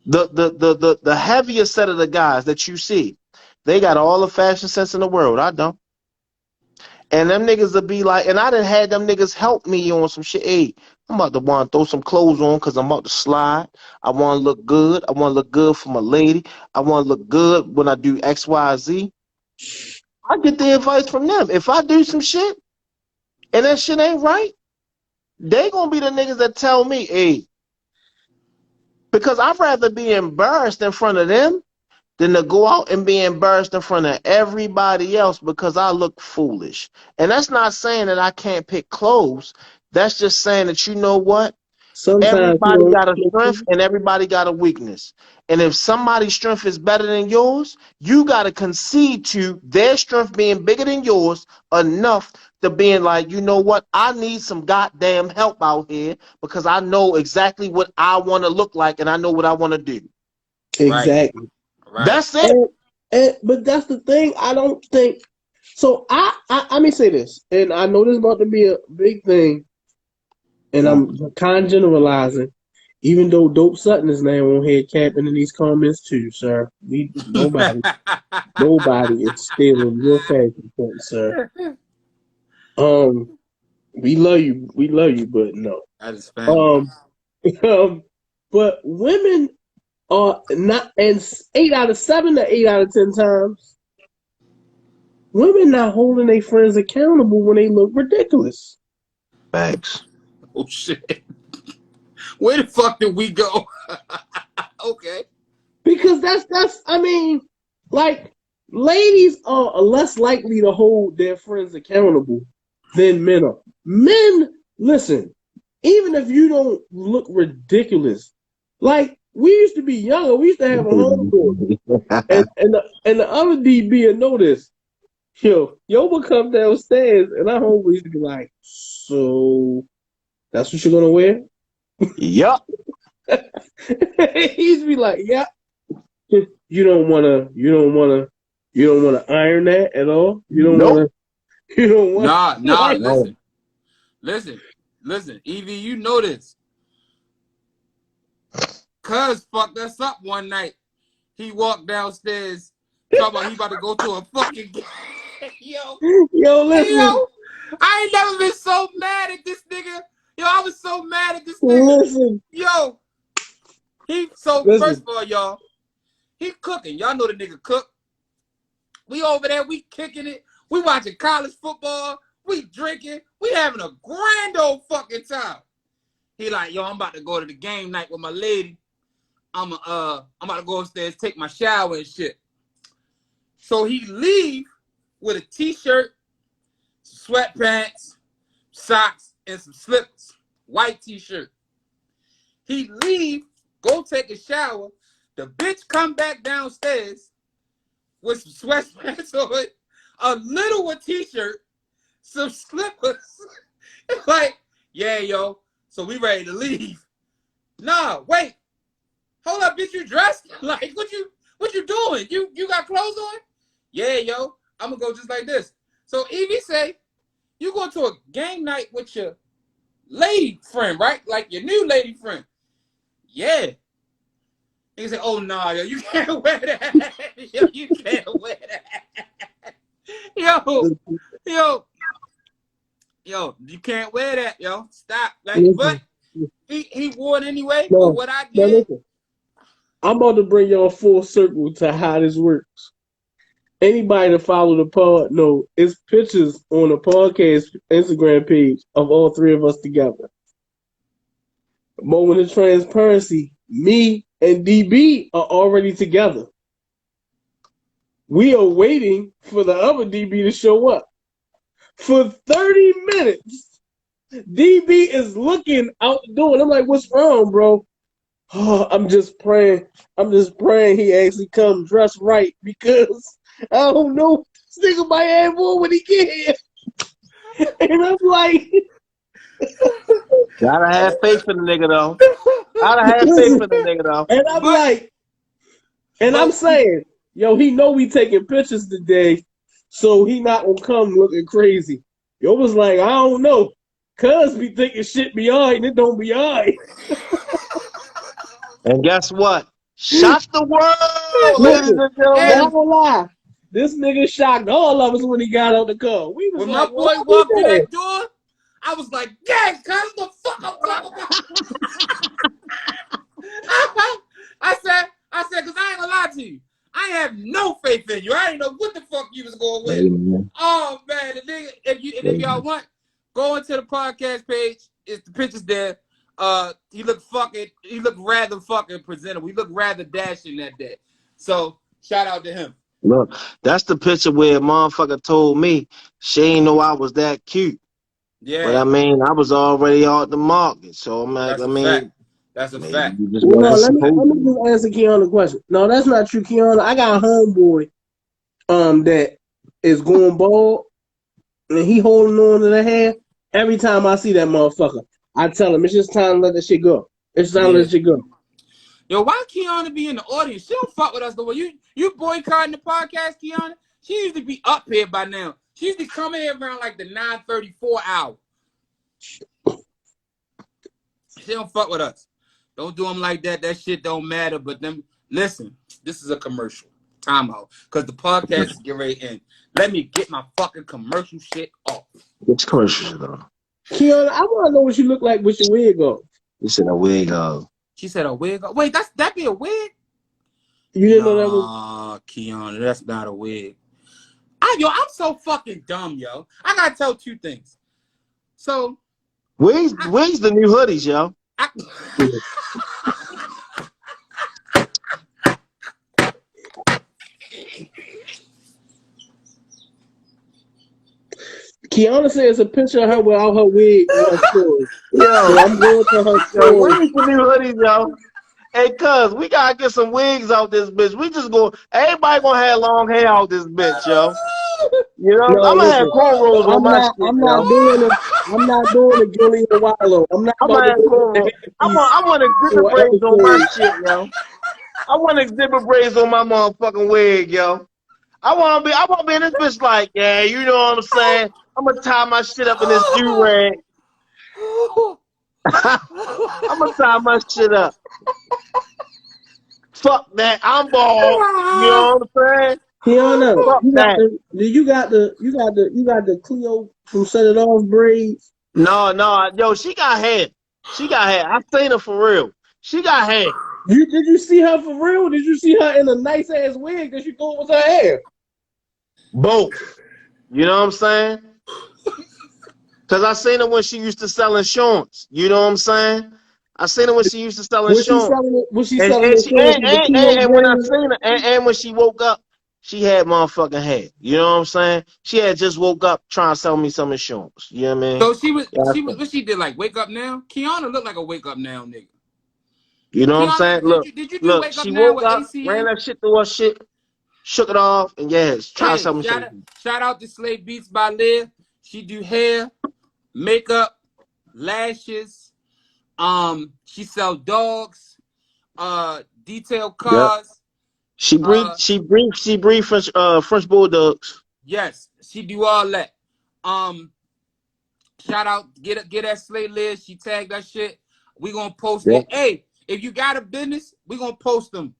the heaviest set of the guys that you see, they got all the fashion sense in the world. I don't. And them niggas will be like, and I done had them niggas help me on some shit. Hey, I'm about to want to throw some clothes on because I'm about to slide. I want to look good. I want to look good for my lady. I want to look good when I do X, Y, Z. I get the advice from them. If I do some shit and that shit ain't right, they gonna be the niggas that tell me, hey, Because I'd rather be embarrassed in front of them than to go out and be embarrassed in front of everybody else because I look foolish. And that's not saying that I can't pick clothes. That's just saying that, you know what? Sometimes Everybody got a strength and everybody got a weakness. And if somebody's strength is better than yours, you got to concede to their strength being bigger than yours enough to being like, you know what? I need some goddamn help out here because I know exactly what I want to look like and I know what I want to do. exactly. Right. That's it. But that's the thing. I don't think so. I let me say this, and I know this is about to be a big thing, and I'm kind of generalizing. Even though Dope Sutton is now on head capping in these comments too, sir. Nobody is stealing your fashion point, sir. We love you, but no. That is family. But women are not, and 8 out of 7 to 8 out of 10 times, women not holding their friends accountable when they look ridiculous. Thanks. Oh shit. Where the fuck did we go? Okay. Because that's I mean, like, ladies are less likely to hold their friends accountable than men are. Men, listen, even if you don't look ridiculous, like, we used to be younger, we used to have a homeboy, and the other DB would notice, yo would come downstairs, and our homeboy used to be like, so that's what you're gonna wear? Yup. He used to be like, yeah. You don't wanna iron that at all? You don't wanna Nah, like, listen, Evie, you know this. Cuz fucked us up one night. He walked downstairs talking about he about to go to a fucking game. Yo, listen. Yo, I ain't never been so mad at this nigga. Yo, I was so mad at this nigga. Listen. Yo, first of all, y'all, he cooking. Y'all know the nigga cook. We over there, we kicking it. We watching college football. We drinking. We having a grand old fucking time. He like, yo, I'm about to go to the game night with my lady. I'm about to go upstairs, take my shower and shit. So he leave with a t-shirt, sweatpants, socks, and some slippers. White t-shirt. He leave, go take a shower. The bitch come back downstairs with some sweatpants on, a little t-shirt, some slippers. Like, yeah, yo. So we ready to leave. Nah, wait. Hold up, bitch, you dressed? Like, what you doing? You got clothes on? Yeah, yo. I'm gonna go just like this. So Evie say, you go to a game night with your lady friend, right? Like your new lady friend. Yeah. He said, oh, nah, yo, you can't wear that. Yo, you can't wear that. Yo, you can't wear that, yo. Stop. Like, but he wore it anyway. No, but what I did. listen. I'm about to bring y'all full circle to how this works. Anybody that follow the pod know it's pictures on the podcast Instagram page of all three of us together. Moment of transparency, me and DB are already together. We are waiting for the other DB to show up. For 30 minutes, DB is looking out the door, and I'm like, what's wrong, bro? Oh, I'm just praying he actually comes dressed right, because I don't know, this nigga might have more when he get here. And I'm like, Gotta have faith in the nigga though. Gotta have faith in the nigga though. and I'm like, and I'm saying, yo, he know we taking pictures today, so he not gonna come looking crazy. Yo was like, I don't know, cuz be thinking shit be alright and it don't be alright. And guess what? Shock the world, ladies Listen, and I gentlemen. don't lie. This nigga shocked all of us when he got out the car. We was When like, my boy what walked through doing? that door, I was like, yeah, cuz the fuck I'm talking about. I said, because I ain't gonna lie to you. I have no faith in you. I didn't know what the fuck you was going with. Amen. Oh man, the nigga, if y'all want, go into the podcast page. It's the pictures there He looked rather fucking presentable. He looked rather dashing that day. So shout out to him. Look, that's the picture where a motherfucker told me she ain't know I was that cute. Yeah. But I mean, I was already out the market. So I'm like, That's I a mean, fact. That's a maybe fact. you just Well, wasn't no, supposed let me just answer Kiana question. No, that's not true, Kiana. I got a homeboy that is going bald and he holding on to the hair. Every time I see that motherfucker, I tell him it's just time to let that shit go. It's time to let that shit go. Yo, why Kiana be in the audience? She don't fuck with us the way you boycotting the podcast, Kiana. She used to be up here by now. She used to come in here around like the 9:34 hour. She don't fuck with us. Don't do them like that. That shit don't matter. But them, listen, this is a commercial. Time out. Because the podcast is getting ready to end. Let me get my fucking commercial shit off. Which commercial though? Kiana, I want to know what you look like with your wig on. You said a wig She said a wig. Wait, that be a wig? You didn't know that was... Kiana, that's not a wig. I'm so fucking dumb, yo. I gotta tell two things. So, Wigs the new hoodies, yo. Kiana says a picture of her without her wig in her story. Yo, so I'm going to her story. Wigs the new hoodies, yo. Hey, cuz, we gotta get some wigs out this bitch. We just everybody gonna have long hair out this bitch, yo. You know, No, I'm gonna have listen, cornrows on my shit, I'm yo. not doing a Gilly or Wallow. I'm not I'm about gonna have to cornrows. I want exhibit braids on my shit, yo. I want exhibit braids on my motherfucking wig, yo. I wanna be in this bitch like, yeah, you know what I'm saying? I'm gonna tie my shit up in this do-rag. I'm gonna tie my shit up. Fuck that. I'm bald. You know what I'm saying? Kiana, Fuck that. you got the Cleo from Set It Off braids. No, yo, she got hair. She got hair. I seen her for real. She got hair. Did you see her for real? Did you see her in a nice ass wig that she thought was her hair? Both. You know what I'm saying? Cause I seen her when she used to sell insurance. You know what I'm saying? I seen her when she used to sell insurance. Was she selling insurance with the Cleo and when I braids? seen her, and when she woke up, she had motherfucking hair. You know what I'm saying? She had just woke up trying to sell me some insurance. You know what I mean? So she was what she did, like wake up now? Kiana looked like a wake up now nigga. You know Kiana, what I'm saying? did you do Look, wake up she now woke with up, ACA? ran that shit through her shit, shook it off, and yes, try to Hey, sell me something. shout out to Slay Beats by Liv. She do hair, makeup, lashes. She sell dogs, detailed cars. Yep. She breed French bulldogs. Yes, she do all that. Shout out, get that Slay Liv. She tagged that shit. We gonna post it. Hey, if you got a business, we gonna post them.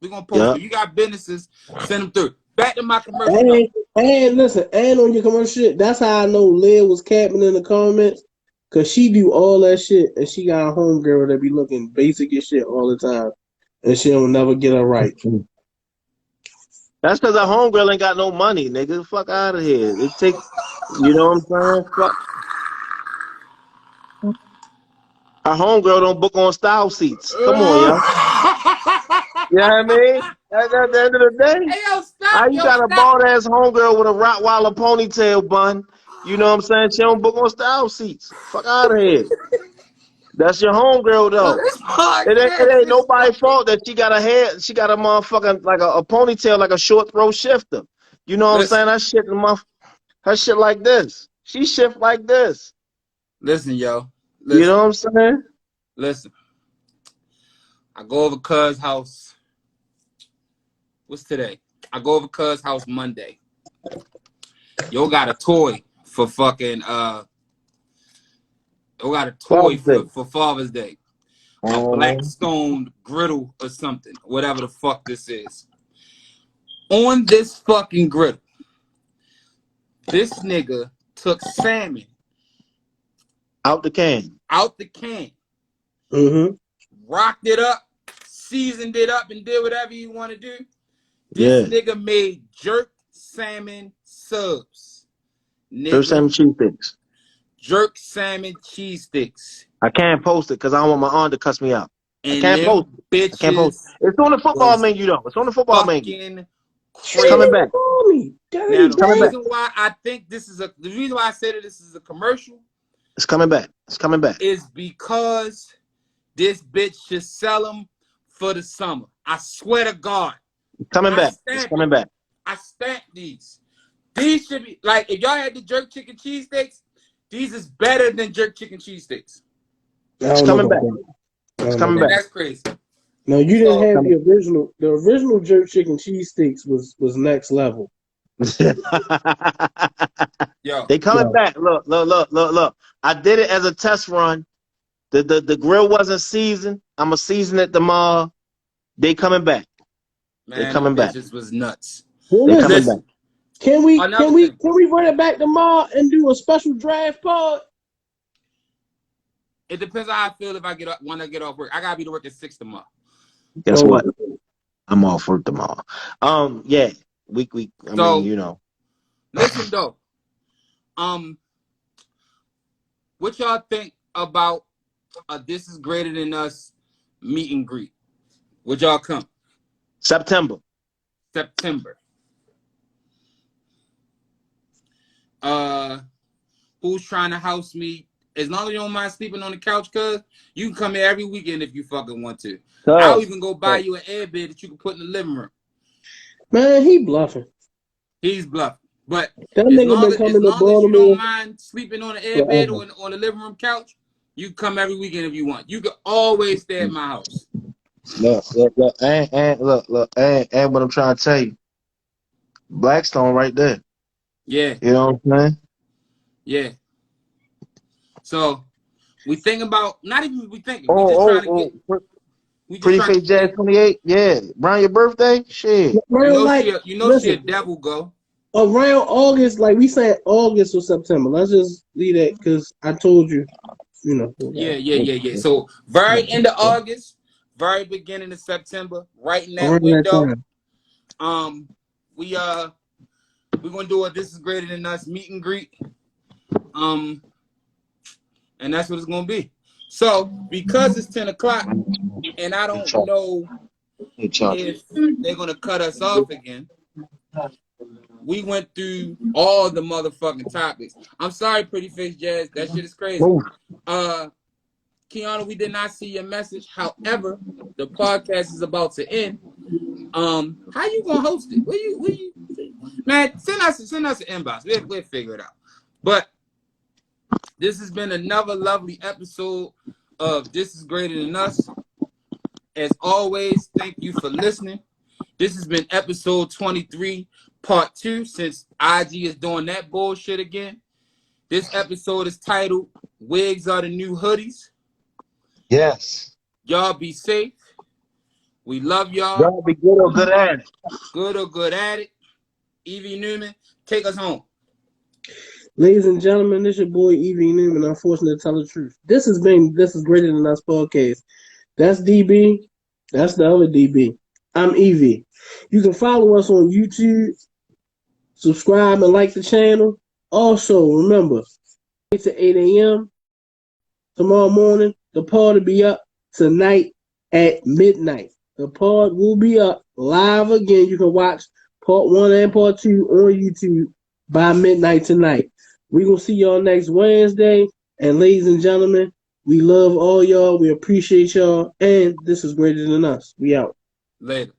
We gonna post them. You got businesses, send them through. Back to my commercial. And listen, and on your commercial shit, that's how I know Liv was capping in the comments. Cause she do all that shit and she got a homegirl that be looking basic as shit all the time. And she'll never get her right. That's because her homegirl ain't got no money, nigga. Fuck out of here. It take, you know what I'm saying? Fuck. Her homegirl don't book on style seats. Come on, yo. You know what I mean? At the end of the day, Hey, yo, stop, how you got a bald ass homegirl with a Rottweiler ponytail bun? You know what I'm saying? She don't book on style seats. Fuck out of here. That's your homegirl though. It ain't nobody's fault that she got a hair. She got a motherfucking like a ponytail, like a short throw shifter. You know what I'm saying? Her shit like this. She shift like this. Listen, yo. You know what I'm saying? Listen. I go over Cuz house. What's today? I go over Cuz house Monday. Yo got a toy for fucking Yo got a toy for Father's Day. A Blackstone griddle or something. Whatever the fuck this is. On this fucking griddle, this nigga took salmon out the can. Mm-hmm. Rocked it up, seasoned it up, and did whatever you want to do. This nigga made jerk salmon subs. Jerk salmon cheese sticks. Jerk salmon cheese sticks. I can't post it because I don't want my aunt to cuss me out. I And can't post them it. I can't post bitches it. It's on the football was menu though. It's on the football menu. fucking It's coming crazy. back. Now Dirty the coming back. reason why I think the reason why I said that this is a commercial It's coming back. It's coming back. is because this bitch should sell them for the summer. I swear to God. It's coming back. It's coming back. I stamped these. These should be like if y'all had the jerk chicken cheesesteaks, these is better than jerk chicken cheesesteaks. It's coming back. It's coming back. That's crazy. No, you didn't So, have the original. The original jerk chicken cheesesteaks was next level. yo, They coming back. Look. I did it as a test run. The grill wasn't seasoned. I'ma season it tomorrow. They coming back. man, They coming back. bitches was nuts. Well, They listen, coming back. can we Another run it back tomorrow and do a special draft pod? It depends on how I feel if I when I get off work. I gotta be to work at 6 tomorrow. Guess what? I'm off work tomorrow. Yeah. I mean, you know. Listen though. What y'all think about This Is Greater Than Us meet and greet? Would y'all come? September. Who's trying to house me? As long as you don't mind sleeping on the couch, cuz you can come here every weekend if you fucking want to. I'll even go buy you an airbed that you can put in the living room. Man, he bluffing. He's bluffing. But that as nigga long been as coming to you Baltimore don't mind sleeping on the airbed forever. or on the living room couch, you can come every weekend if you want. You can always stay at my house. Look, and what I'm trying to tell you. Blackstone right there. Yeah. You know what I'm saying? Yeah. So we think about not even we thinking. We just trying to get. Pretty Face Jazz 28. Yeah, around your birthday, shit. You know she a devil go. Around August, like we said, August or September. Let's just leave that because I told you, you know. Yeah. So very end of August, very beginning of September, right in that Around window. that time. We're gonna do a This Is Greater Than Us meet and greet. And that's what it's gonna be. So because it's 10 o'clock and I don't know if they're gonna cut us off again, we went through all the motherfucking topics. I'm sorry, Pretty Face Jazz. That shit is crazy. Kiana, we did not see your message. However, the podcast is about to end. How you gonna host it? Will you man, send us an inbox. We'll figure it out. But this has been another lovely episode of This Is Greater Than Us. As always, thank you for listening. This has been episode 23, part 2, since IG is doing that bullshit again. This episode is titled Wigs Are the New Hoodies. Yes. Y'all be safe. We love y'all. Y'all be good or good at it. Good or good at it. Evie Newman, take us home. Ladies and gentlemen, this is your boy Evie Newman. Unfortunately, to tell the truth, This Is Greater Than Us podcast. That's DB. That's the other DB. I'm Evie. You can follow us on YouTube, subscribe and like the channel. Also, remember, 8 to 8 a.m. tomorrow morning. The pod will be up tonight at midnight. The pod will be up live again. You can watch part 1 and part 2 on YouTube by midnight tonight. We're going to see y'all next Wednesday. And ladies and gentlemen, we love all y'all. We appreciate y'all. And this is Greater Than Us. We out. Later.